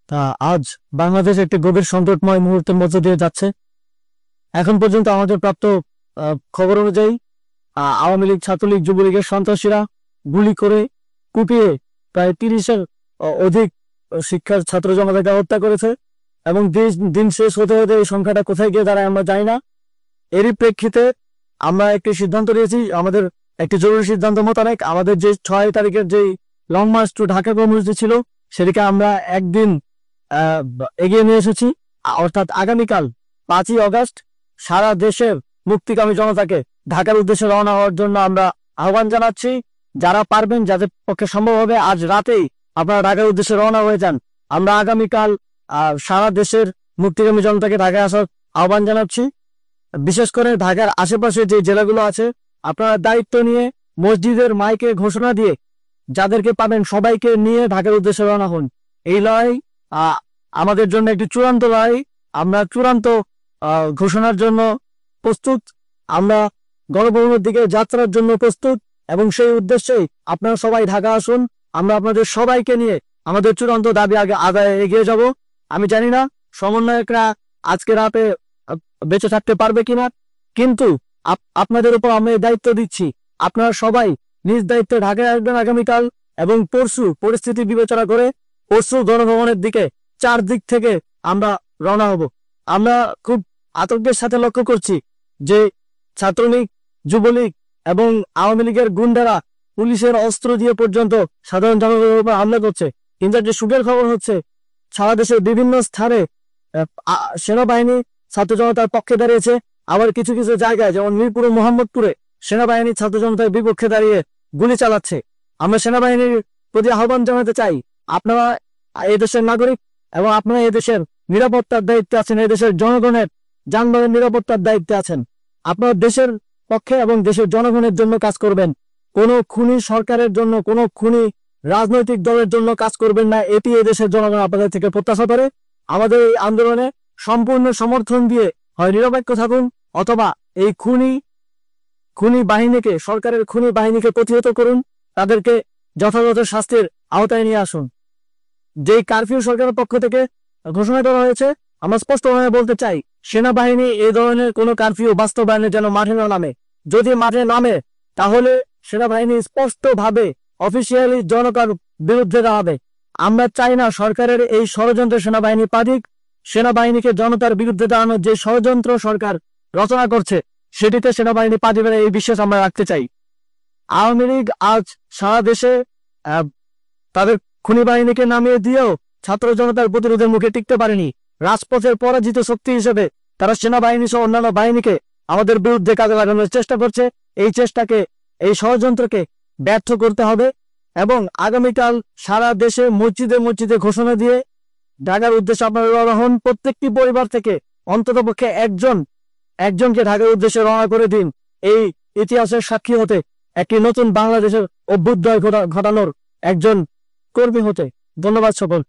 তা আজ বাংলাদেশ একটি গভীর সংকটময় মুহূর্তের মধ্য দিয়ে যাচ্ছে। এখন পর্যন্ত আমাদের প্রাপ্ত খবর অনুযায়ী আওয়ামী লীগ, ছাত্রলীগ, যুবলীগের সন্ত্রাসীরা গুলি করে কুপিয়ে প্রায় 30-এর অধিক শিক্ষার ছাত্র জনতাকে হত্যা করেছে এবং দিন শেষ হতে হতে এই সংখ্যাটা কোথায় গিয়ে দাঁড়ায় আমরা জানি না। এরই প্রেক্ষিতে আমরা একটি সিদ্ধান্ত নিয়েছি, আমাদের একটি জরুরি সিদ্ধান্ত মোতাবেক আমাদের যে 6 তারিখের যে লং মার্চ টু ঢাকা কর্মসূচি ছিল সেটিকে আমরা একদিন এগিয়ে নিয়ে এসেছি। অর্থাৎ আগামীকাল 5ই অগস্ট সারা দেশের মুক্তিকামী জনতাকে ঢাকার উদ্দেশ্যে রওনা হওয়ার জন্য আমরা আহ্বান জানাচ্ছি। যারা পারবেন, যাদের পক্ষে সম্ভব হবে, আজ রাতেই আপনারা ঢাকার উদ্দেশ্যে রওনা হয়ে যান। আমরা আগামীকাল সারা দেশের মুক্তিকামী জনতাকে ঢাকায় আসার আহ্বান জানাচ্ছি। বিশেষ করে ঢাকার আশেপাশে যে জেলাগুলো আছে, আপনারা দায়িত্ব নিয়ে মসজিদের মাইকে ঘোষণা দিয়ে যাদেরকে পাবেন সবাইকে নিয়ে ঢাকার উদ্দেশ্যে রওনা হন। এই লড়াই আমাদের জন্য একটি চূড়ান্ত লড়াই। আমরা চূড়ান্ত ঘোষণার জন্য প্রস্তুত, আমরা গণভবনের দিকে যাত্রার জন্য প্রস্তুত এবং সেই উদ্দেশ্যেই আপনারা সবাই ঢাকা আসুন। আমরা আপনাদের সবাইকে নিয়ে আমাদের চূড়ান্ত দাবি আদায়ে এগিয়ে যাব। আমি জানি না সমন্বয়করা আজকে রাতে বেঁচে থাকতে পারবে কিনা, কিন্তু আপনাদের উপর আমরা এই দায়িত্ব দিচ্ছি। আপনারা সবাই নিজ দায়িত্বে ঢাকায় আসবেন আগামীকাল এবং পরশু পরিস্থিতি বিবেচনা করে পরশু গণভবনের দিকে 4 দিক থেকে আমরা রওনা হব। আমরা খুব আতঙ্কের সাথে লক্ষ্য করছি যে ছাত্রলীগ, যুবলীগ এবং আওয়ামী লীগের গুন্ডারা পুলিশের অস্ত্র দিয়ে পর্যন্ত সাধারণ জনগণের উপর হামলা করছে। কিন্তু যে সুখের খবর হচ্ছে, সারা দেশের বিভিন্ন স্থানে সেনাবাহিনী ছাত্র জনতার পক্ষে দাঁড়িয়েছে। আবার কিছু কিছু জায়গায় যেমন মিরপুর ও মোহাম্মদপুরে সেনাবাহিনী ছাত্র জনতার বিপক্ষে দাঁড়িয়ে গুলি চালাচ্ছে। আমরা সেনাবাহিনীর প্রতি আহ্বান জানাতে চাই, আপনারা এদেশের নাগরিক এবং আপনারা এদেশের নিরাপত্তার দায়িত্বে আছেন, এদেশের জনগণের যানবাহনের নিরাপত্তার দায়িত্বে আছেন। আপনারা দেশের পক্ষে এবং দেশের জনগণের জন্য কাজ করবেন। কোনো খুনি সরকারের জন্য, কোনো খুনি রাজনৈতিক দলের জন্য কাজ করবেন না। এটি এদেশের জনগণ আপনাদের থেকে প্রত্যাশা করে। আমাদের এই আন্দোলনে সম্পূর্ণ সমর্থন দিয়ে হয় নিরপেক্ষ থাকুন, অথবা এই খুনি বাহিনীকে, সরকারের খুনি বাহিনীকে প্রতিহত করুন, তাদেরকে যথাযথ শাস্তির আওতায় নিয়ে আসুন। যেই কারফিউ সরকারের পক্ষ থেকে ঘোষণা করা হয়েছে, আমরা স্পষ্টভাবে বলতে চাই, সেনাবাহিনী এই ধরনের কোনো কারফিউ বাস্তবায়নে যেন মাঠে না নামে। যদি মাঠে নামে তাহলে সেনাবাহিনী স্পষ্টভাবে অফিসিয়ালি জনতার বিরুদ্ধে দাঁড়াবে। আমরা চাই না সরকারের এই ষড়যন্ত্র সেনাবাহিনী পাদিক। সেনাবাহিনীকে জনতার বিরুদ্ধে দাঁড়ানোর যে ষড়যন্ত্র সরকার রচনা করছে সেটিতে সেনাবাহিনী পা দিবে না, এই বিশ্বাস আমরা রাখতে চাই। আওয়ামী লীগ আজ সারা দেশে তাদের খুনি বাহিনীকে নামিয়ে দিয়েও ছাত্র জনতার প্রতিরোধের মুখে টিকতে পারেনি। রাজপথের পরাজিত শক্তি হিসেবে তারা সেনাবাহিনী সহ অন্যান্য বাহিনীকে আমাদের বিরুদ্ধে কাজে লাগানোর চেষ্টা করছে। এই চেষ্টাকে, এই ষড়যন্ত্রকে ব্যর্থ করতে হবে এবং আগামীকাল সারা দেশে মসজিদে মসজিদে ঘোষণা দিয়ে ঢাকার উদ্দেশ্যে আপনারা রওনা হন। প্রত্যেকটি পরিবার থেকে অন্তত পক্ষে একজনকে ঢাকার উদ্দেশ্যে রওনা করে দিন, এই ইতিহাসের সাক্ষী হতে, একটি নতুন বাংলাদেশের অভ্যুদয় ঘটানোর একজন কর্মী হতে। ধন্যবাদ সকল।